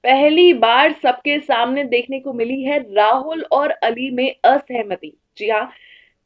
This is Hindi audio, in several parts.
पहली बार सबके सामने देखने को मिली है राहुल और अली में असहमति। जी हाँ,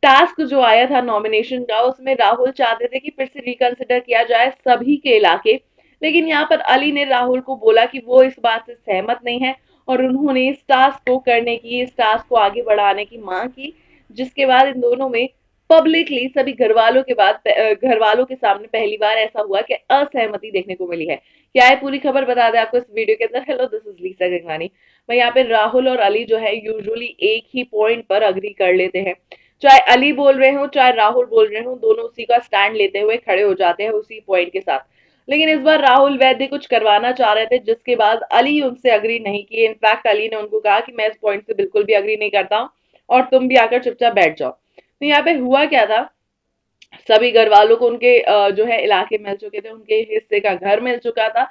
टास्क जो आया था नॉमिनेशन का उसमें राहुल चाहते थे कि फिर से रिकंसिडर किया जाए सभी के इलाके, लेकिन यहाँ पर अली ने राहुल को बोला कि वो इस बात से सहमत नहीं है और उन्होंने इस टास्क को करने की, इस टास्क को आगे बढ़ाने की मांग की, जिसके बाद इन दोनों में पब्लिकली सभी घर वालों के बाद घर वालों के सामने पहली बार ऐसा हुआ कि असहमति देखने को मिली है। क्या है पूरी खबर बता दें आपको इस वीडियो के अंदर। Hello, this is Lisa Gangwani. मैं यहाँ पे राहुल और अली जो है यूजुअली एक ही पॉइंट पर अग्री कर लेते हैं। चाहे अली बोल रहे हो चाहे राहुल बोल रहे हो, दोनों उसी का स्टैंड लेते हुए खड़े हो जाते हैं उसी पॉइंट के साथ। लेकिन इस बार राहुल वैद्य कुछ करवाना चाह रहे थे, जिसके बाद अली उनसे अग्री नहीं किए। इनफैक्ट अली ने उनको कहा कि मैं इस पॉइंट से बिल्कुल भी अग्री नहीं करता हूँ और तुम भी आकर चुपचाप बैठ जाओ। तो यहाँ पे हुआ क्या था, सभी घर वालों को उनके जो है इलाके मिल चुके थे, उनके हिस्से का घर मिल चुका था।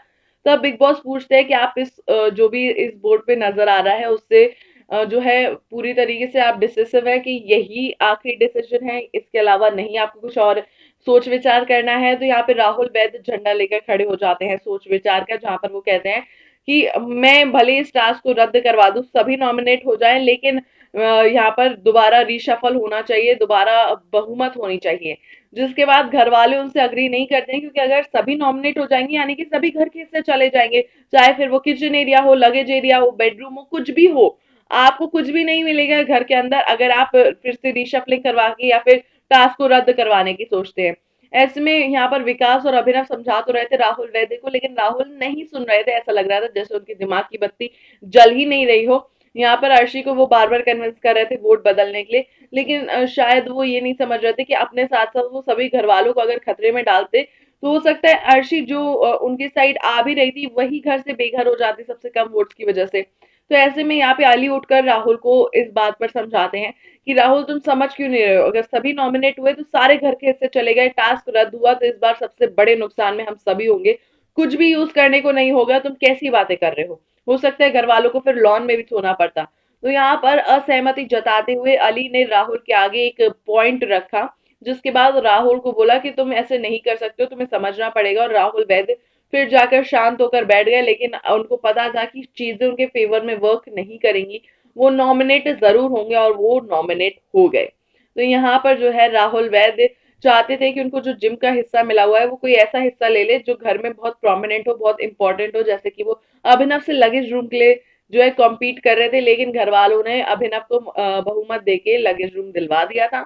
तब बिग बॉस पूछते हैं कि आप इस जो भी इस बोर्ड पे नजर आ रहा है उससे जो है पूरी तरीके से आप डिसिसिव है कि यही आखिरी डिसीजन है, इसके अलावा नहीं आपको कुछ और सोच विचार करना है। तो यहाँ पे राहुल वैद्य झंडा लेकर खड़े हो जाते हैं सोच विचार का, जहां पर वो कहते हैं कि मैं भले इस टास्क को रद्द करवा दूं, सभी नॉमिनेट हो जाएं, लेकिन यहाँ पर दोबारा रीशफल होना चाहिए, दोबारा बहुमत होनी चाहिए। जिसके बाद घर वाले उनसे अग्री नहीं करते हैं, क्योंकि अगर सभी नॉमिनेट हो जाएंगे यानी कि सभी घर के हिस्से चले जाएंगे, चाहे फिर वो किचन एरिया हो, लगेज एरिया हो, बेडरूम हो, कुछ भी हो, आपको कुछ भी नहीं मिलेगा घर के अंदर अगर आप फिर से रीशफलिंग करवा के या फिर टास्क को रद्द करवाने की सोचते हैं। ऐसे में यहाँ पर विकास और अभिनव समझा तो रहे थे राहुल वैद्य को, लेकिन राहुल नहीं सुन रहे थे। ऐसा लग रहा था जैसे उनके दिमाग की बत्ती जल ही नहीं रही हो। यहाँ पर अर्शी को वो बार बार कन्विंस कर रहे थे वोट बदलने के लिए, लेकिन शायद वो ये नहीं समझ रहे थे कि अपने साथ साथ वो सभी घर वालों को अगर खतरे में डालते तो हो सकता है अर्शी जो उनके साइड आ भी रही थी वही घर से बेघर हो जाती सबसे कम वोट्स की वजह से। तो ऐसे में यहाँ पे अली उठकर राहुल को इस बात पर समझाते हैं कि राहुल तुम समझ क्यों नहीं रहे हो, अगर सभी नॉमिनेट हुए तो सारे घर के हिस्से चले गए, टास्क रद्द हुआ तो इस बार सबसे बड़े नुकसान में हम सभी होंगे, कुछ भी यूज करने को नहीं होगा, तुम कैसी बातें कर रहे हो सकता है घर वालों को फिर लॉन में भी सोना पड़ता। तो यहाँ पर असहमति जताते हुए अली ने राहुल के आगे एक पॉइंट रखा, जिसके बाद राहुल को बोला कि तुम ऐसे नहीं कर सकते हो, तुम्हें समझना पड़ेगा। और राहुल वैद्य फिर जाकर शांत होकर बैठ गए, लेकिन उनको पता था कि चीजें उनके फेवर में वर्क नहीं करेंगी, वो नॉमिनेट जरूर होंगे और वो नॉमिनेट हो गए। तो यहाँ पर जो है राहुल वैद्य चाहते थे कि उनको जो जिम का हिस्सा मिला हुआ है वो कोई ऐसा हिस्सा ले ले जो घर में बहुत प्रोमिनेंट हो, बहुत इंपॉर्टेंट हो, जैसे कि वो अभिनव से लगेज रूम के लिए जो है कॉम्पीट कर रहे थे, लेकिन घर वालों ने अभिनव को बहुमत देके लगेज रूम दिलवा दिया था।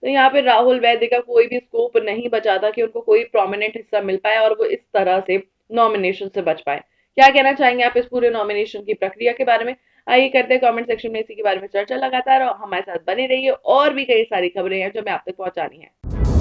तो यहाँ पे राहुल वैद्य का कोई भी स्कोप नहीं बचा था कि उनको कोई प्रोमिनेंट हिस्सा मिल पाए और वो इस तरह से नॉमिनेशन से बच पाए। क्या कहना चाहेंगे आप इस पूरे नॉमिनेशन की प्रक्रिया के बारे में? आइए करते हैं कमेंट सेक्शन में इसी के बारे में चर्चा। लगातार हमारे साथ बने रहिए, और भी कई सारी खबरें हैं जो मैं आप तक पहुंचानी है।